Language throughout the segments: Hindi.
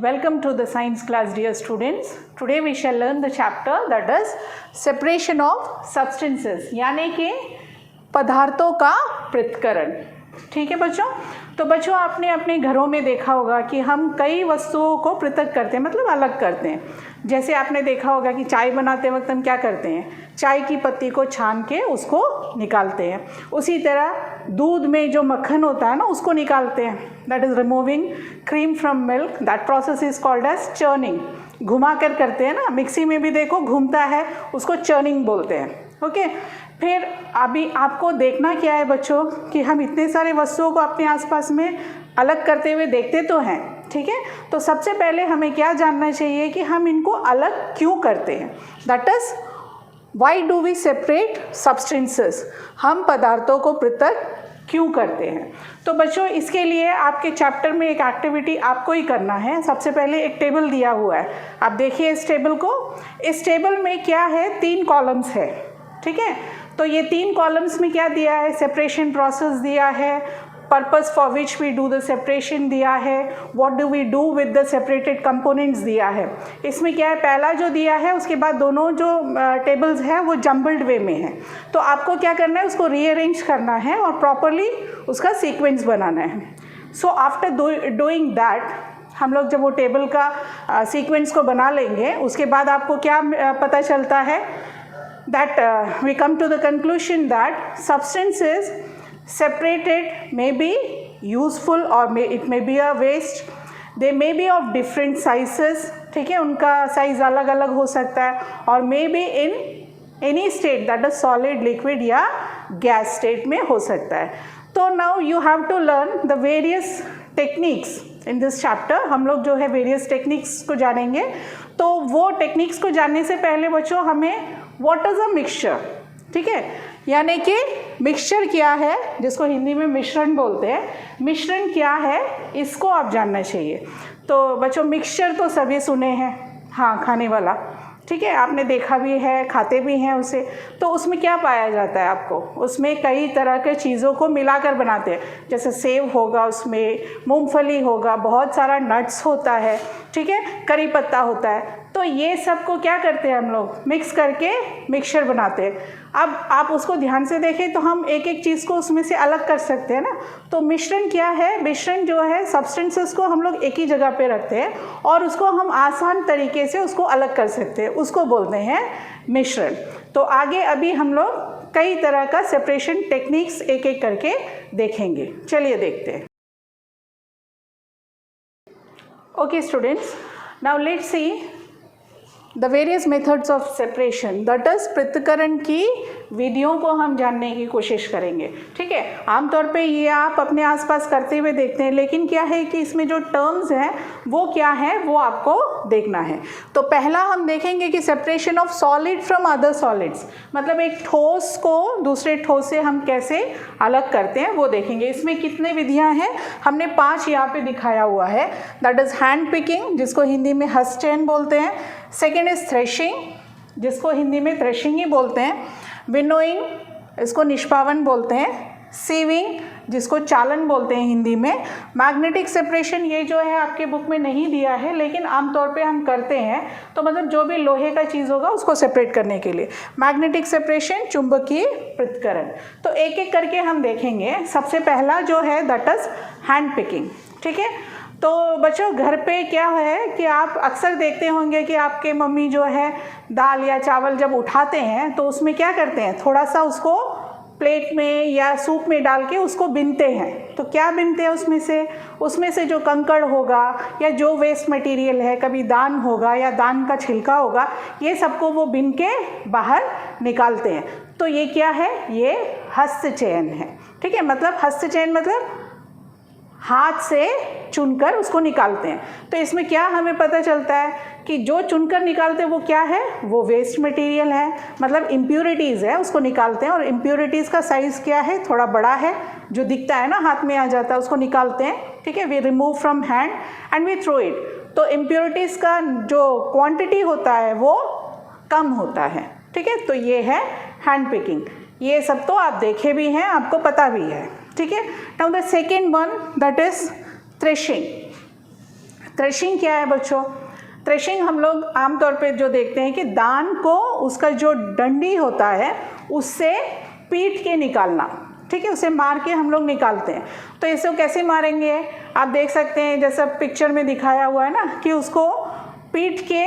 Welcome to the science class, dear students. Today we shall learn the chapter that is separation of substances, यानी कि पदार्थों का पृथक्करण. ठीक है बच्चों. तो बच्चों आपने अपने घरों में देखा होगा कि हम कई वस्तुओं को पृथक करते हैं, मतलब अलग करते हैं. जैसे आपने देखा होगा कि चाय बनाते वक्त हम क्या करते हैं, चाय की पत्ती को छान के उसको निकालते हैं. उसी तरह दूध में जो मक्खन होता है ना उसको निकालते हैं, that is removing cream from milk. That process is called as churning. घुमा कर करते हैं ना, मिक्सी में भी देखो घूमता है, उसको चर्निंग बोलते हैं. ओके फिर अभी आपको देखना क्या है बच्चों कि हम इतने सारे वस्तुओं को अपने आसपास में अलग करते हुए देखते तो हैं. ठीक है, तो सबसे पहले हमें क्या जानना चाहिए कि हम इनको अलग क्यों करते हैं. That is why do we separate substances. हम पदार्थों को पृथक क्यों करते हैं. तो बच्चों इसके लिए आपके चैप्टर में एक एक्टिविटी आपको ही करना है. सबसे पहले एक टेबल दिया हुआ है, आप देखिए इस टेबल को. इस टेबल में क्या है, 3 कॉलम्स है. ठीक है, तो ये 3 कॉलम्स में क्या दिया है, सेपरेशन प्रोसेस दिया है, purpose for which we do the separation दिया है, what do we do with the separated components दिया है. इसमें क्या है, पहला जो दिया है उसके बाद दोनों जो टेबल्स हैं वो जम्बल्ड वे में है. तो आपको क्या करना है, उसको रीअरेंज करना है और प्रॉपरली उसका सीक्वेंस बनाना है. सो आफ्टर डूइंग दैट, हम लोग जब वो टेबल का सीक्वेंस को बना लेंगे उसके बाद आपको क्या पता चलता है, that we come to the conclusion that substances separated may be useful or it may be a waste. They may be of different sizes. ठीक है, उनका साइज अलग अलग हो सकता है. और may be in any state, that is solid, liquid या gas state में हो सकता है. तो now you have to learn the various techniques in this chapter. हम लोग जो है various techniques को जानेंगे. तो वो techniques को जानने से पहले बच्चों हमें व्हाट इज़ अ मिक्सचर, ठीक है, यानी कि मिक्सचर क्या है, जिसको हिंदी में मिश्रण बोलते हैं, मिश्रण क्या है इसको आप जानना चाहिए. तो बच्चों मिक्सचर तो सभी सुने हैं, हाँ खाने वाला, ठीक है, आपने देखा भी है, खाते भी हैं उसे. तो उसमें क्या पाया जाता है, आपको उसमें कई तरह के चीज़ों को मिलाकर बनाते हैं. जैसे सेव होगा, उसमें मूंगफली होगा, बहुत सारा नट्स होता है, ठीक है, करी पत्ता होता है. तो ये सब को क्या करते हैं हम लोग, मिक्स करके मिक्सचर बनाते हैं. अब आप उसको ध्यान से देखें तो हम एक एक चीज़ को उसमें से अलग कर सकते हैं ना. तो मिश्रण क्या है, मिश्रण जो है सब्सटेंसेस को हम लोग एक ही जगह पे रखते हैं और उसको हम आसान तरीके से उसको अलग कर सकते हैं, उसको बोलते हैं मिश्रण. तो आगे अभी हम लोग कई तरह का सेपरेशन टेक्निक्स एक एक करके देखेंगे. चलिए देखते हैं. Okay students, now let's see the various methods of separation. That is पृथक्करण की विधियों को हम जानने की कोशिश करेंगे. ठीक है, आमतौर पे ये आप अपने आसपास करते हुए देखते हैं, लेकिन क्या है कि इसमें जो टर्म्स हैं वो क्या है वो आपको देखना है. तो पहला हम देखेंगे कि separation of solid from other solids, मतलब एक ठोस को दूसरे ठोस से हम कैसे अलग करते हैं वो देखेंगे. इसमें कितने विधियाँ हैं, हमने 5 यहाँ पे दिखाया हुआ है. दैट इज़ हैंड पिकिंग, जिसको हिंदी में हस्तचयन बोलते हैं. सेकेंड इज थ्रेशिंग, जिसको हिंदी में थ्रेशिंग ही बोलते हैं. विनोइंग, इसको निष्पावन बोलते हैं. सीविंग, जिसको चालन बोलते हैं हिंदी में. मैग्नेटिक सेपरेशन, ये जो है आपके बुक में नहीं दिया है लेकिन आमतौर पे हम करते हैं. तो मतलब जो भी लोहे का चीज़ होगा उसको सेपरेट करने के लिए मैग्नेटिक सेपरेशन, चुंबकीय पृथक्करण. तो एक एक करके हम देखेंगे. सबसे पहला जो है दैट इज हैंड पिकिंग. ठीक है, तो बच्चों घर पे क्या है कि आप अक्सर देखते होंगे कि आपके मम्मी जो है दाल या चावल जब उठाते हैं तो उसमें क्या करते हैं, थोड़ा सा उसको प्लेट में या सूप में डाल के उसको बिनते हैं. तो क्या बिनते हैं उसमें से जो कंकड़ होगा या जो वेस्ट मटेरियल है, कभी दान होगा या दान का छिलका होगा, ये सबको वो बिन के बाहर निकालते हैं. तो ये क्या है, ये हस्तचयन है. ठीक है, मतलब हस्तचयन मतलब हाथ से चुनकर उसको निकालते हैं. तो इसमें क्या हमें पता चलता है कि जो चुनकर निकालते हैं वो क्या है, वो वेस्ट मटेरियल है, मतलब इम्प्योरिटीज़ है, उसको निकालते हैं. और इम्प्योरिटीज़ का साइज़ क्या है, थोड़ा बड़ा है, जो दिखता है ना हाथ में आ जाता है, उसको निकालते हैं. ठीक है, we remove from hand and we throw it. तो इम्प्योरिटीज़ का जो क्वांटिटी होता है वो कम होता है. ठीक है, तो ये है हैंड पिकिंग. ये सब तो आप देखे भी हैं, आपको पता भी है. ठीक है, now the second one that is threshing. Threshing क्या है बच्चों? थ्रेशिंग हम लोग आमतौर पे जो देखते हैं कि धान को उसका जो डंडी होता है उससे पीट के निकालना, ठीक है, उसे मार के हम लोग निकालते हैं। तो इसे कैसे मारेंगे आप देख सकते हैं, जैसा पिक्चर में दिखाया हुआ है ना, कि उसको पीट के,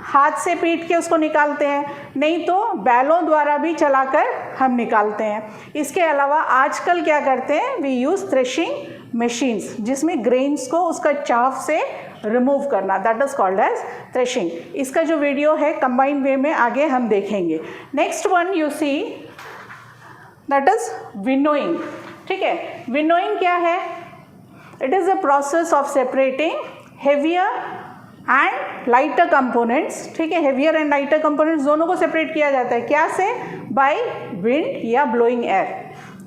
हाथ से पीट के उसको निकालते हैं, नहीं तो बैलों द्वारा भी चलाकर हम निकालते हैं। इसके अलावा आजकल क्या करते हैं, वी यूज़ थ्रेशिंग मशीन्स, जिसमें ग्रेन्स को उसका चाफ से रिमूव करना, that is called as threshing. इसका जो वीडियो है कंबाइंड वे में आगे हम देखेंगे। Next one you see, that is winnowing, ठीक है। विनोइंग क्या है? It is a process of separating heavier and lighter components, ठीक है। हेवियर एंड लाइटर कंपोनेंट्स दोनों को सेपरेट किया जाता है, क्या से? बाय विंड या ब्लोइंग एयर,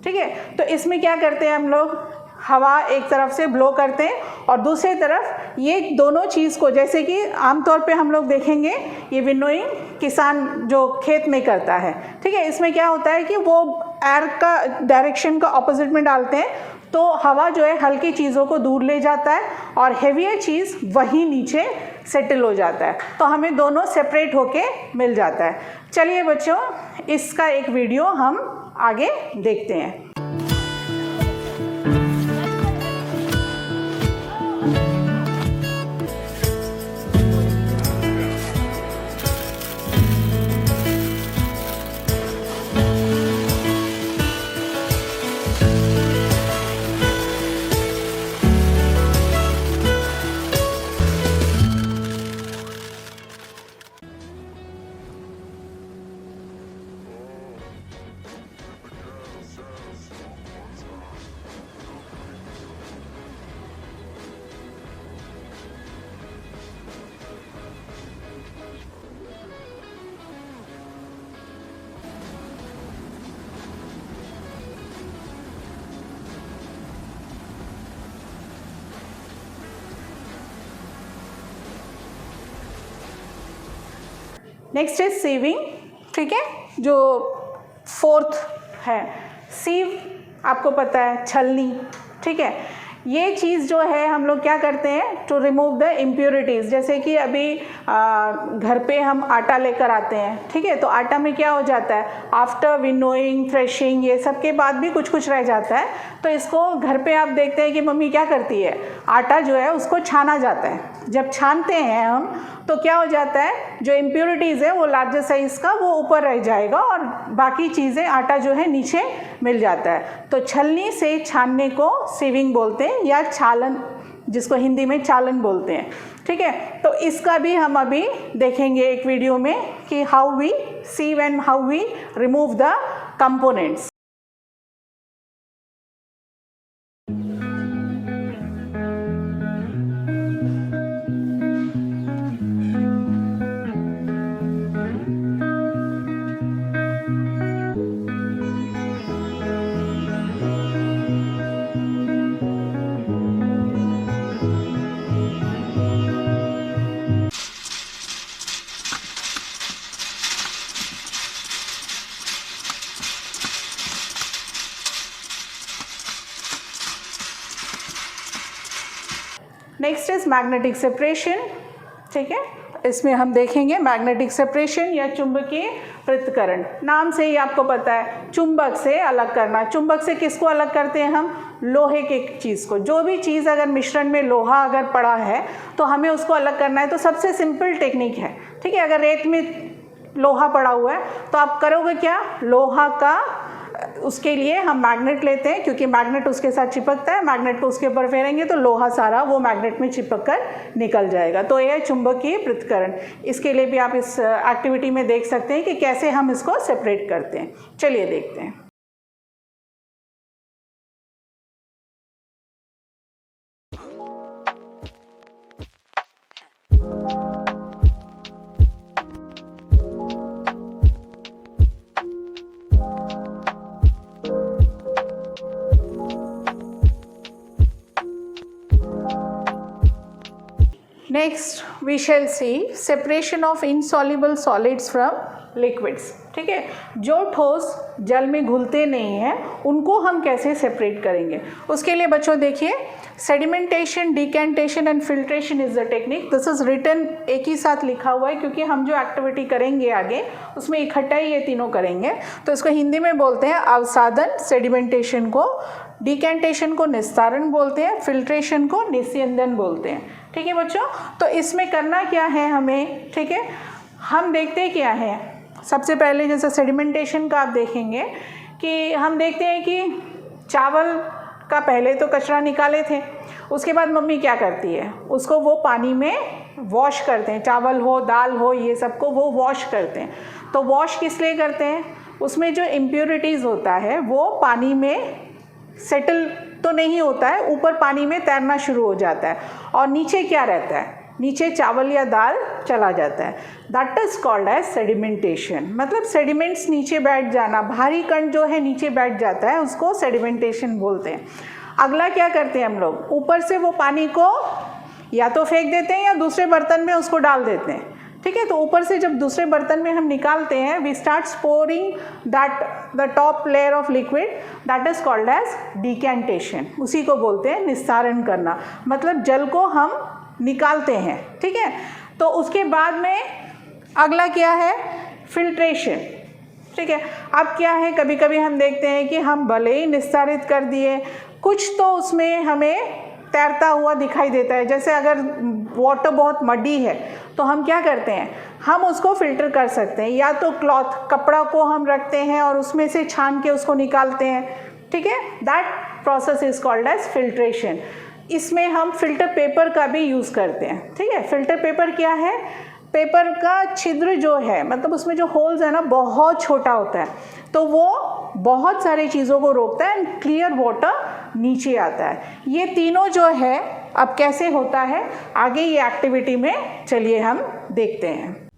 ठीक है। तो इसमें क्या करते हैं हम लोग, हवा एक तरफ से ब्लो करते हैं और दूसरी तरफ ये दोनों चीज़ को, जैसे कि आमतौर पे हम लोग देखेंगे ये विनोइंग किसान जो खेत में करता है, ठीक है। इसमें क्या होता है कि वो एयर का डायरेक्शन का ऑपोजिट में डालते हैं, तो हवा जो है हल्की चीज़ों को दूर ले जाता है और हेवियर चीज़ वहीं नीचे सेटल हो जाता है, तो हमें दोनों सेपरेट होके मिल जाता है। चलिए बच्चों, इसका एक वीडियो हम आगे देखते हैं। नेक्स्ट इज सीविंग, ठीक है। जो फोर्थ है सीव, आपको पता है छलनी, ठीक है। ये चीज़ जो है हम लोग क्या करते हैं, टू रिमूव द इम्प्योरिटीज़। जैसे कि अभी घर पे हम आटा लेकर आते हैं, ठीक है, तो आटा में क्या हो जाता है, आफ्टर विनोइंग, थ्रेशिंग, ये सब के बाद भी कुछ कुछ रह जाता है। तो इसको घर पे आप देखते हैं कि मम्मी क्या करती है, आटा जो है उसको छाना जाता है। जब छानते हैं हम तो क्या हो जाता है, जो इम्प्योरिटीज़ है वो लार्जर साइज़ का वो ऊपर रह जाएगा और बाकी चीज़ें, आटा जो है नीचे मिल जाता है। तो छलनी से छानने को सीविंग बोलते हैं या चालन, जिसको हिंदी में चालन बोलते हैं, ठीक है। तो इसका भी हम अभी देखेंगे एक वीडियो में कि how we sieve and how we remove the components. Next is magnetic separation, ठीक है। इसमें हम देखेंगे मैग्नेटिक सेपरेशन या चुंबकीय पृथक्करण। नाम से ही आपको पता है, चुंबक से अलग करना। चुंबक से किसको अलग करते हैं हम, लोहे के चीज़ को। जो भी चीज़ अगर मिश्रण में लोहा अगर पड़ा है तो हमें उसको अलग करना है, तो सबसे सिंपल टेक्निक है, ठीक है। अगर रेत में लोहा पड़ा हुआ है तो आप करोगे क्या, लोहा का, उसके लिए हम मैग्नेट लेते हैं, क्योंकि मैग्नेट उसके साथ चिपकता है, मैग्नेट को उसके ऊपर फेरेंगे तो लोहा सारा वो मैग्नेट में चिपक कर निकल जाएगा। तो यह चुंबकीय पृथक्करण। इसके लिए भी आप इस एक्टिविटी में देख सकते हैं कि कैसे हम इसको सेपरेट करते हैं। चलिए देखते हैं। Next we shall see separation of insoluble solids from liquids. ठीक है, जो ठोस जल में घुलते नहीं हैं उनको हम कैसे सेपरेट करेंगे। उसके लिए बच्चों देखिए, sedimentation, decantation and filtration is the technique. This is written, एक ही साथ लिखा हुआ है क्योंकि हम जो एक्टिविटी करेंगे आगे उसमें इकट्ठा ही ये तीनों करेंगे। तो इसको हिंदी में बोलते हैं अवसादन, सेडिमेंटेशन को, डिकेंटेशन को निस्तारण बोलते हैं, फिल्ट्रेशन को निस्यंदन बोलते हैं। ठीक है बच्चों, तो इसमें करना क्या है हमें, ठीक है, हम देखते क्या है। सबसे पहले जैसे सेडिमेंटेशन का आप देखेंगे कि हम देखते हैं कि चावल का पहले तो कचरा निकाले थे, उसके बाद मम्मी क्या करती है, उसको वो पानी में वॉश करते हैं, चावल हो दाल हो ये सबको वो वॉश करते हैं। तो वॉश किस लिए करते हैं, उसमें जो इम्प्योरिटीज़ होता है वो पानी में सेटल तो नहीं होता है, ऊपर पानी में तैरना शुरू हो जाता है और नीचे क्या रहता है, नीचे चावल या दाल चला जाता है। That is called as sedimentation. मतलब सेडिमेंट्स नीचे बैठ जाना, भारी कण जो है नीचे बैठ जाता है, उसको सेडिमेंटेशन बोलते हैं। अगला क्या करते हैं हम लोग, ऊपर से वो पानी को या तो फेंक देते हैं या दूसरे बर्तन में उसको डाल देते हैं। ठीक है, तो ऊपर से जब दूसरे बर्तन में हम निकालते हैं, we start pouring that the top layer of liquid, that is called as decantation. उसी को बोलते हैं निस्तारण करना, मतलब जल को हम निकालते हैं। ठीक है, तो उसके बाद में अगला क्या है, फिल्ट्रेशन। ठीक है, अब क्या है, कभी कभी हम देखते हैं कि हम भले ही निस्तारित कर दिए, कुछ तो उसमें हमें तैरता हुआ दिखाई देता है। जैसे अगर वाटर बहुत मडी है तो हम क्या करते हैं, हम उसको फिल्टर कर सकते हैं, या तो क्लॉथ, कपड़ा को हम रखते हैं और उसमें से छान के उसको निकालते हैं। ठीक है, that process is called as filtration. इसमें हम फिल्टर पेपर का भी यूज़ करते हैं। ठीक है, फिल्टर पेपर क्या है, पेपर का छिद्र जो है, मतलब उसमें जो होल्स है ना बहुत छोटा होता है, तो वो बहुत सारी चीज़ों को रोकता है एंड क्लियर वाटर नीचे आता है। ये तीनों जो है अब कैसे होता है आगे ये एक्टिविटी में चलिए हम देखते हैं।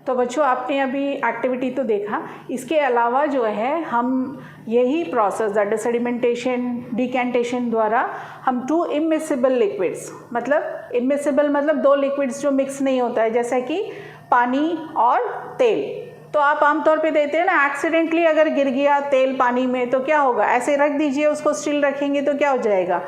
तो बच्चों आपने अभी एक्टिविटी तो देखा, इसके अलावा जो है हम यही process that is sedimentation decantation द्वारा हम 2 इमिसिबल लिक्विड्स, मतलब इमिसिबल मतलब 2 लिक्विड्स जो मिक्स नहीं होता है, जैसा कि पानी और तेल। तो आप आमतौर पे देते हैं ना, एक्सीडेंटली अगर गिर गया तेल पानी में तो क्या होगा, ऐसे रख दीजिए उसको, स्टिल रखेंगे तो क्या हो जाएगा,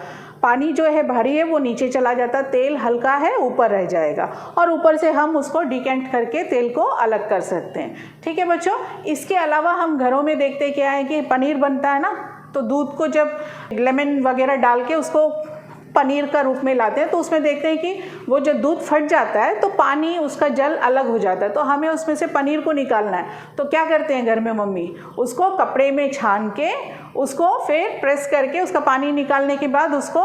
पानी जो है भारी है वो नीचे चला जाता, तेल हल्का है ऊपर रह जाएगा, और ऊपर से हम उसको डिकेंट करके तेल को अलग कर सकते हैं। ठीक है बच्चों, इसके अलावा हम घरों में देखते क्या है कि पनीर बनता है ना, तो दूध को जब लेमन वगैरह डाल के उसको पनीर का रूप में लाते हैं, तो उसमें देखते हैं कि वो जब दूध फट जाता है तो पानी उसका जल अलग हो जाता है, तो हमें उसमें से पनीर को निकालना है। तो क्या करते हैं घर में मम्मी, उसको कपड़े में छान के उसको फिर प्रेस करके उसका पानी निकालने के बाद उसको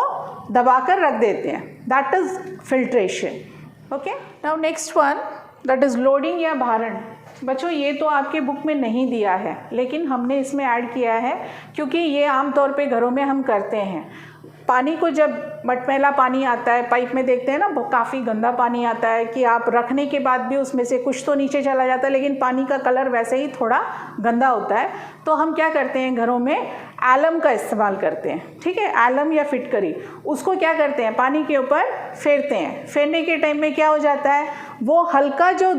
दबा कर रख देते हैं, that is filtration. Okay, now next one that is loading या भारण। बच्चों ये तो आपके बुक में नहीं दिया है, लेकिन हमने इसमें ऐड किया है क्योंकि ये आमतौर पे घरों में हम करते हैं। पानी को जब मटमैला पानी आता है, पाइप में देखते हैं ना काफ़ी गंदा पानी आता है कि आप रखने के बाद भी उसमें से कुछ तो नीचे चला जाता है, लेकिन पानी का कलर वैसे ही थोड़ा गंदा होता है। तो हम क्या करते हैं घरों में एलम का इस्तेमाल करते हैं। ठीक है, एलम या फिटकरी, उसको क्या करते हैं पानी के ऊपर फेरते हैं। फेरने के टाइम में क्या हो जाता है, वो हल्का जो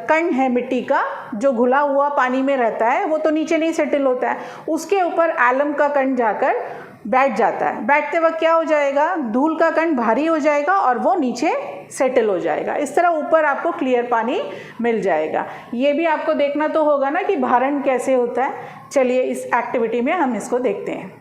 कण है मिट्टी का जो घुला हुआ पानी में रहता है वो तो नीचे नहीं सेटल होता है, उसके ऊपर एलम का कण जाकर बैठ जाता है। बैठते वक्त क्या हो जाएगा, धूल का कण भारी हो जाएगा और वो नीचे सेटल हो जाएगा। इस तरह ऊपर आपको क्लियर पानी मिल जाएगा। ये भी आपको देखना तो होगा ना कि भारण कैसे होता है। चलिए इस एक्टिविटी में हम इसको देखते हैं।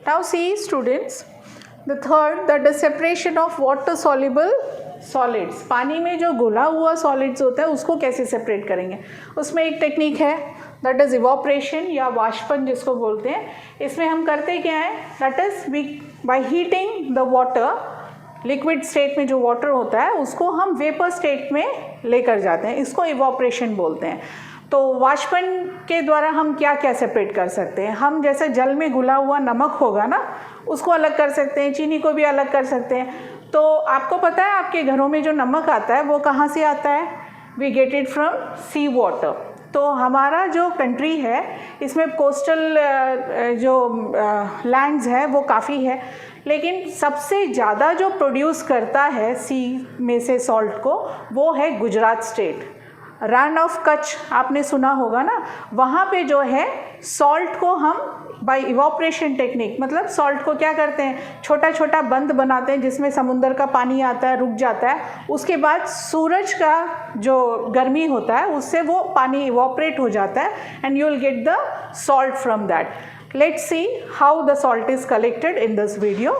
Now see students, the third, that is separation of water soluble solids. पानी में जो घुला हुआ solids होता है उसको कैसे सेपरेट करेंगे, उसमें एक टेक्निक है that is evaporation या वाष्पन जिसको बोलते हैं। इसमें हम करते क्या है, that is by heating the water, liquid state में जो वाटर होता है उसको हम वेपर स्टेट में लेकर जाते हैं, इसको इवोपरेशन बोलते हैं। तो वाष्पन के द्वारा हम क्या क्या सेपरेट कर सकते हैं, हम जैसे जल में घुला हुआ नमक होगा ना उसको अलग कर सकते हैं, चीनी को भी अलग कर सकते हैं। तो आपको पता है आपके घरों में जो नमक आता है वो कहाँ से आता है, we get it from sea water. तो हमारा जो कंट्री है इसमें कोस्टल जो लैंड्स है वो काफ़ी है, लेकिन सबसे ज़्यादा जो प्रोड्यूस करता है सी में से सॉल्ट को वो है Gujarat state. Run of Kutch आपने सुना होगा ना, वहाँ पे जो है सॉल्ट को हम बाय इवोपरेशन टेक्निक, मतलब सॉल्ट को क्या करते हैं, छोटा छोटा बंद बनाते हैं जिसमें समुंदर का पानी आता है, रुक जाता है, उसके बाद सूरज का जो गर्मी होता है उससे वो पानी इवोपरेट हो जाता है and you will get the salt from that. Let's see how the salt is collected in this video.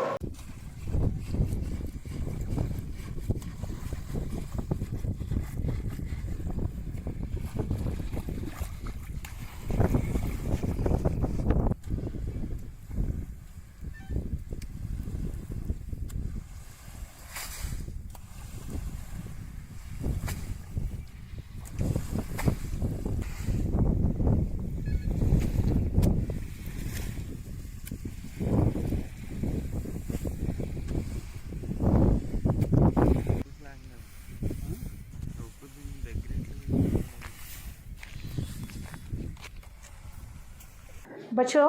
बच्चों,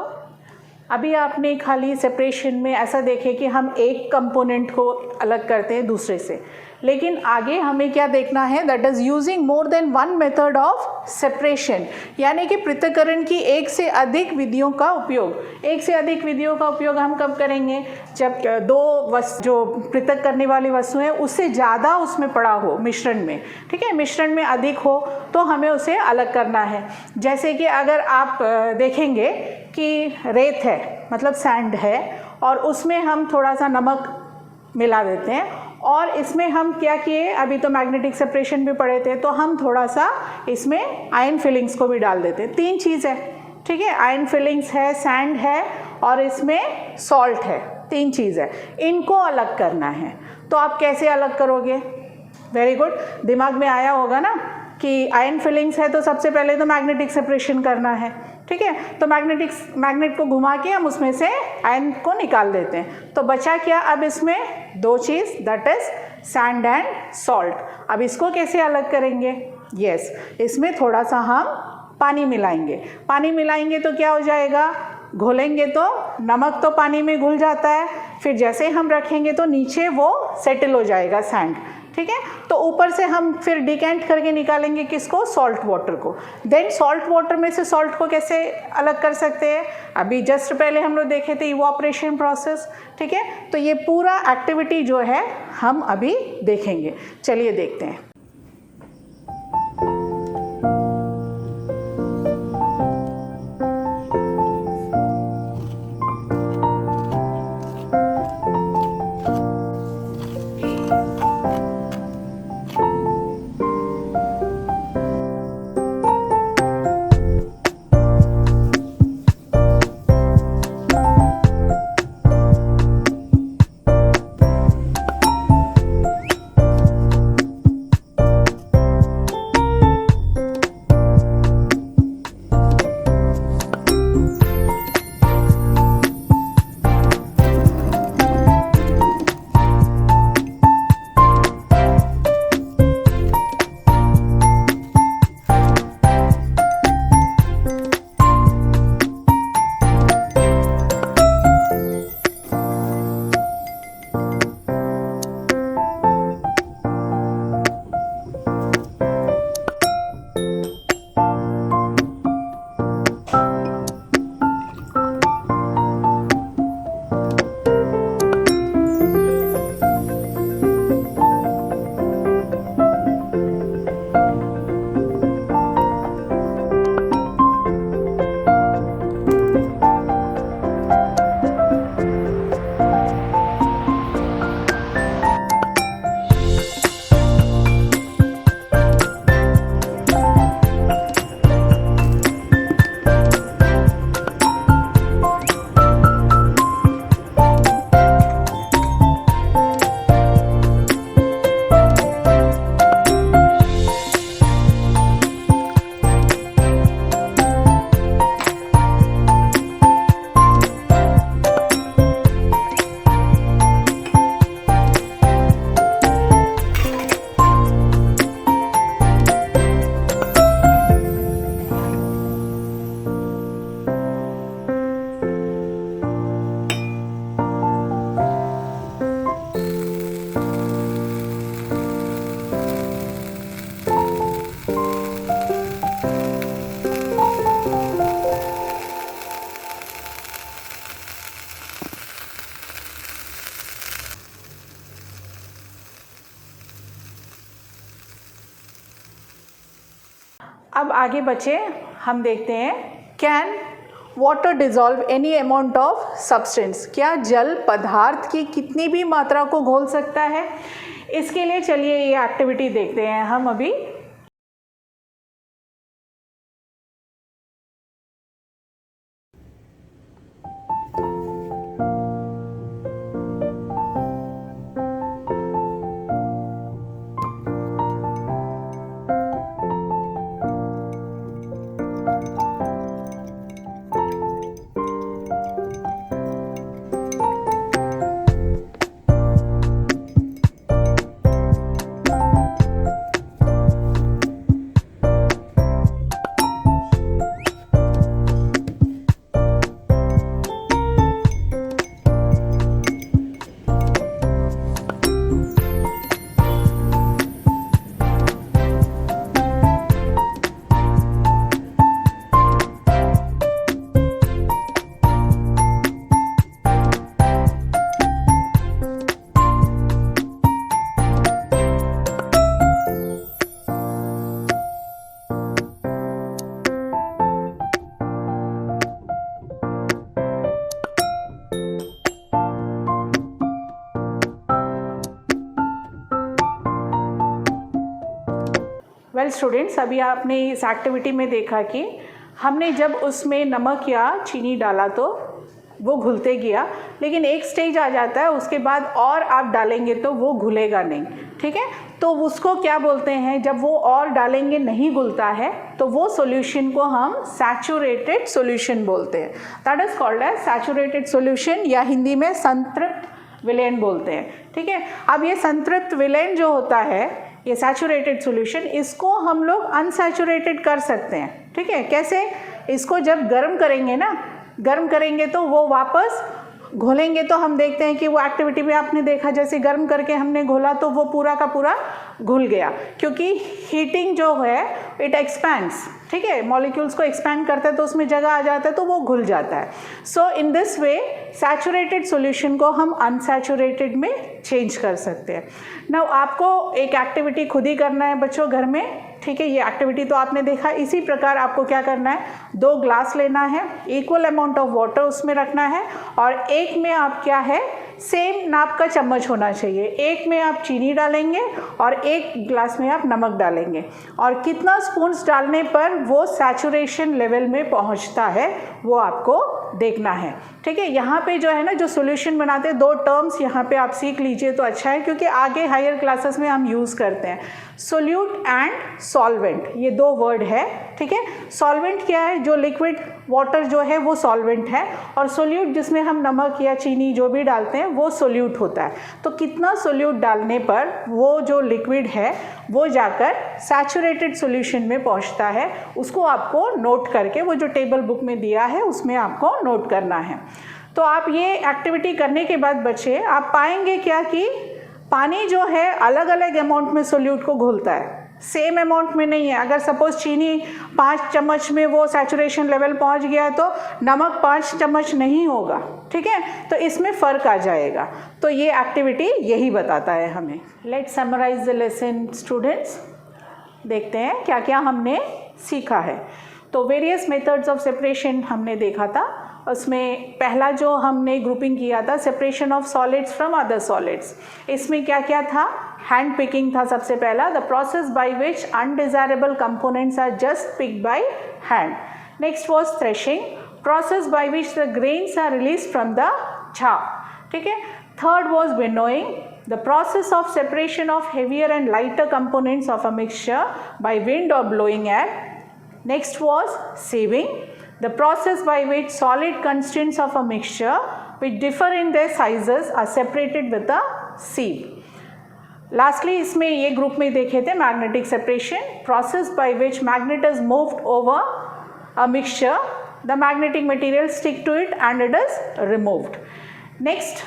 अभी आपने खाली सेपरेशन में ऐसा देखे कि हम एक कंपोनेंट को अलग करते हैं दूसरे से, लेकिन आगे हमें क्या देखना है, that is using more than one method of separation, यानी कि पृथक्करण की एक से अधिक विधियों का उपयोग। एक से अधिक विधियों का उपयोग हम कब करेंगे, जब दो जो पृथक करने वाली वस्तु है उससे ज़्यादा उसमें पड़ा हो मिश्रण में, ठीक है, मिश्रण में अधिक हो तो हमें उसे अलग करना है। जैसे कि अगर आप देखेंगे कि रेत है, मतलब सैंड है, और उसमें हम थोड़ा सा नमक मिला देते हैं, और इसमें हम क्या किए, अभी तो मैग्नेटिक सेपरेशन भी पढ़े थे, तो हम थोड़ा सा इसमें आयन फिलिंग्स को भी डाल देते हैं। तीन चीज़ है, ठीक है, आयन फिलिंग्स है, सैंड है, और इसमें सॉल्ट है, तीन चीज़ है, इनको अलग करना है। तो आप कैसे अलग करोगे? वेरी गुड, दिमाग में आया होगा ना कि आयन फिलिंग्स है तो सबसे पहले तो मैग्नेटिक सेपरेशन करना है, ठीक है, तो मैग्नेट को घुमा के हम उसमें से आयन को निकाल देते हैं। तो बचा क्या अब इसमें? दो चीज़, that is sand and salt. अब इसको कैसे अलग करेंगे? यस, इसमें थोड़ा सा हम पानी मिलाएंगे। पानी मिलाएंगे तो क्या हो जाएगा, घोलेंगे तो नमक तो पानी में घुल जाता है, फिर जैसे हम रखेंगे तो नीचे वो सेटल हो जाएगा सैंड, ठीक है। तो ऊपर से हम फिर डिकेंट करके निकालेंगे किसको? सॉल्ट वाटर को। देन सॉल्ट वाटर में से सॉल्ट को कैसे अलग कर सकते हैं? अभी जस्ट पहले हम लोग देखे थे इवोपरेशन प्रोसेस, ठीक है। तो ये पूरा एक्टिविटी जो है हम अभी देखेंगे। चलिए देखते हैं। अब आगे बचे हम देखते हैं, can water dissolve any amount of substance, क्या जल पदार्थ की कितनी भी मात्रा को घोल सकता है? इसके लिए चलिए ये एक्टिविटी देखते हैं हम अभी। वेल स्टूडेंट्स, अभी आपने इस एक्टिविटी में देखा कि हमने जब उसमें नमक या चीनी डाला तो वो घुलते गया, लेकिन एक स्टेज आ जाता है उसके बाद और आप डालेंगे तो वो घुलेगा नहीं। ठीक है, तो उसको क्या बोलते हैं, जब वो और डालेंगे नहीं घुलता है तो वो सॉल्यूशन को हम सैचुरेटेड सॉल्यूशन बोलते हैं। That is called as saturated solution, या हिंदी में संतृप्त विलयन बोलते हैं। ठीक है, अब ये संतृप्त विलयन जो होता है, ये सैचुरेटेड सॉल्यूशन, इसको हम लोग अनसैचुरेटेड कर सकते हैं। ठीक है, कैसे? इसको जब गर्म करेंगे ना, गर्म करेंगे तो वो वापस घोलेंगे, तो हम देखते हैं कि वो एक्टिविटी में आपने देखा जैसे गर्म करके हमने घोला तो वो पूरा का पूरा घुल गया, क्योंकि हीटिंग जो है इट एक्सपैंड्स। ठीक है, मॉलिक्यूल्स को एक्सपैंड करता है तो उसमें जगह आ जाता है तो वो घुल जाता है। So in this way saturated solution को हम अनसैचुरेटेड में चेंज कर सकते हैं। नाउ आपको एक एक्टिविटी खुद ही करना है बच्चों घर में। ठीक है, ये एक्टिविटी तो आपने देखा, इसी प्रकार आपको क्या करना है, 2 ग्लास लेना है, इक्वल अमाउंट ऑफ वाटर उसमें रखना है, और एक में आप क्या है, सेम नाप का चम्मच होना चाहिए। एक में आप चीनी डालेंगे और एक ग्लास में आप नमक डालेंगे, और कितना स्पून्स डालने पर वो सैचुरेशन लेवल में पहुंचता है वो आपको देखना है। ठीक है, यहाँ पे जो है ना, जो सॉल्यूशन बनाते हैं, 2 टर्म्स यहाँ पे आप सीख लीजिए तो अच्छा है, क्योंकि आगे हायर क्लासेस में हम यूज़ करते हैं। सोल्यूट एंड सॉल्वेंट, ये 2 वर्ड है। ठीक है, सॉल्वेंट क्या है, जो लिक्विड वाटर जो है वो सॉल्वेंट है, और सोल्यूट जिसमें हम नमक या चीनी जो भी डालते हैं वो सोल्यूट होता है। तो कितना सोल्यूट डालने पर वो जो लिक्विड है वो जाकर सैचुरेटेड सॉल्यूशन में पहुंचता है, उसको आपको नोट करके, वो जो टेबल बुक में दिया है उसमें आपको नोट करना है। तो आप ये एक्टिविटी करने के बाद बच्चे आप पाएंगे क्या कि पानी जो है अलग अलग अमाउंट में सोल्यूट को घोलता है, सेम अमाउंट में नहीं है। अगर सपोज चीनी 5 चम्मच में वो सैचुरेशन लेवल पहुंच गया है तो नमक 5 चम्मच नहीं होगा। ठीक है, तो इसमें फ़र्क आ जाएगा। तो ये एक्टिविटी यही बताता है हमें। Let's summarise the lesson students. देखते हैं क्या क्या हमने सीखा है। तो वेरियस मेथड्स ऑफ सेपरेशन हमने देखा था। उसमें पहला जो हमने ग्रुपिंग किया था, separation of solids from other solids. इसमें क्या क्या था, हैंड पिकिंग था सबसे पहला, the process by which undesirable components are just picked by hand. Next was threshing, process by which the grains are release from the chaff। ठीक है, third was winnowing, the process of separation of heavier and lighter components of a mixture by wind or blowing air. Next was sieving, the process by which solid constituents of a mixture which differ in their sizes are separated with a sieve. Lastly, इसमें ये ग्रुप में देखे थे magnetic separation, process by which magnet is moved over a mixture, the magnetic material stick to it and it is removed. Next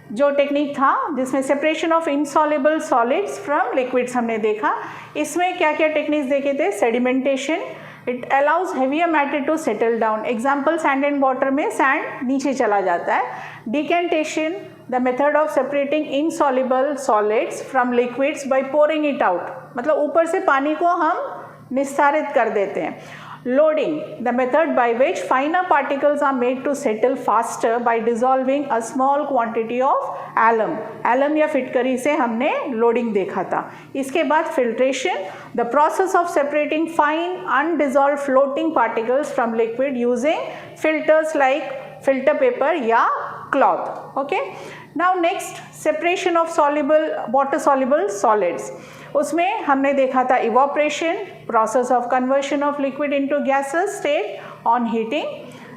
जो टेक्निक था जिसमें separation of insoluble solids from liquids हमने देखा। इसमें क्या क्या टेक्निक्स देखे थे, sedimentation, it allows heavier matter to settle down, example sand and water में सैंड नीचे चला जाता है। Decantation, the method of separating insoluble solids from liquids by pouring it out, मतलब ऊपर से पानी को हम निस्तारित कर देते हैं। Loading, the method by which finer particles are made to settle faster by dissolving a small quantity of alum. alum या फिटकरी से हमने loading देखा था. इसके बाद filtration, the process of separating fine undissolved floating particles from liquid using filters like filter paper या cloth. Okay. Now next, separation of soluble water soluble solids. उसमें हमने देखा था evaporation, process of conversion of liquid into gaseous state on heating.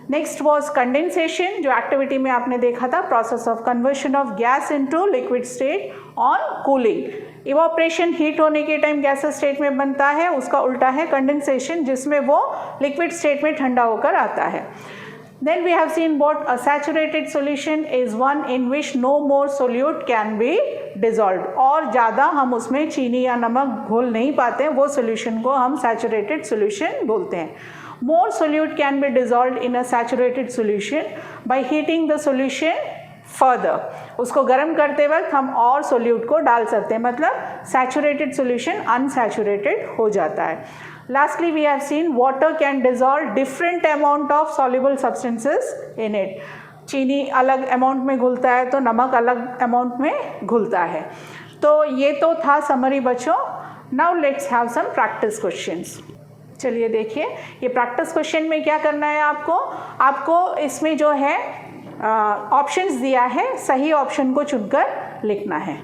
Next was condensation, जो activity में आपने देखा था process of conversion of gas into liquid state on cooling. evaporation heat होने के टाइम gaseous state में बनता है, उसका उल्टा है condensation जिसमें वो liquid state में ठंडा होकर आता है. Then we have seen what a saturated solution is one in which no more solute can be dissolved. और ज़्यादा हम उसमें चीनी या नमक घोल नहीं पाते हैं, वो solution को हम saturated solution बोलते हैं. More solute can be dissolved in a saturated solution by heating the solution further. उसको गर्म करते वक्त हम और solute को डाल सकते हैं, मतलब saturated solution unsaturated हो जाता है. Lastly, we have seen water can dissolve different amount of soluble substances in it. चीनी अलग अमाउंट में घुलता है तो नमक अलग अमाउंट में घुलता है. तो ये तो था समरी बच्चों. Now let's have some practice questions. चलिए देखिए, ये प्रैक्टिस क्वेश्चन में क्या करना है आपको इसमें जो है ऑप्शंस दिया है, सही ऑप्शन को चुनकर लिखना है.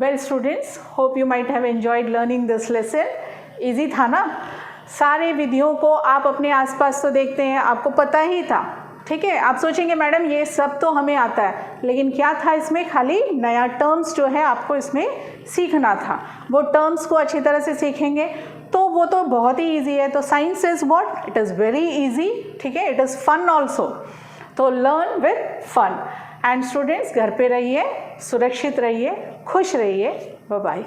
Well students, hope you might have enjoyed learning this lesson. Easy था ना? सारे विधियों को आप अपने आसपास तो देखते हैं, आपको पता ही था. ठीक है, आप सोचेंगे मैडम ये सब तो हमें आता है, लेकिन क्या था इसमें, खाली नया टर्म्स जो है आपको इसमें सीखना था. वो टर्म्स को अच्छी तरह से सीखेंगे तो वो तो बहुत ही ईजी है. तो science is what, it is very easy. ठीक है, इट इज़ फन ऑल्सो. तो learn with fun. And students, घर पे रहिए, सुरक्षित रहिए, खुश रहिए. Bye bye.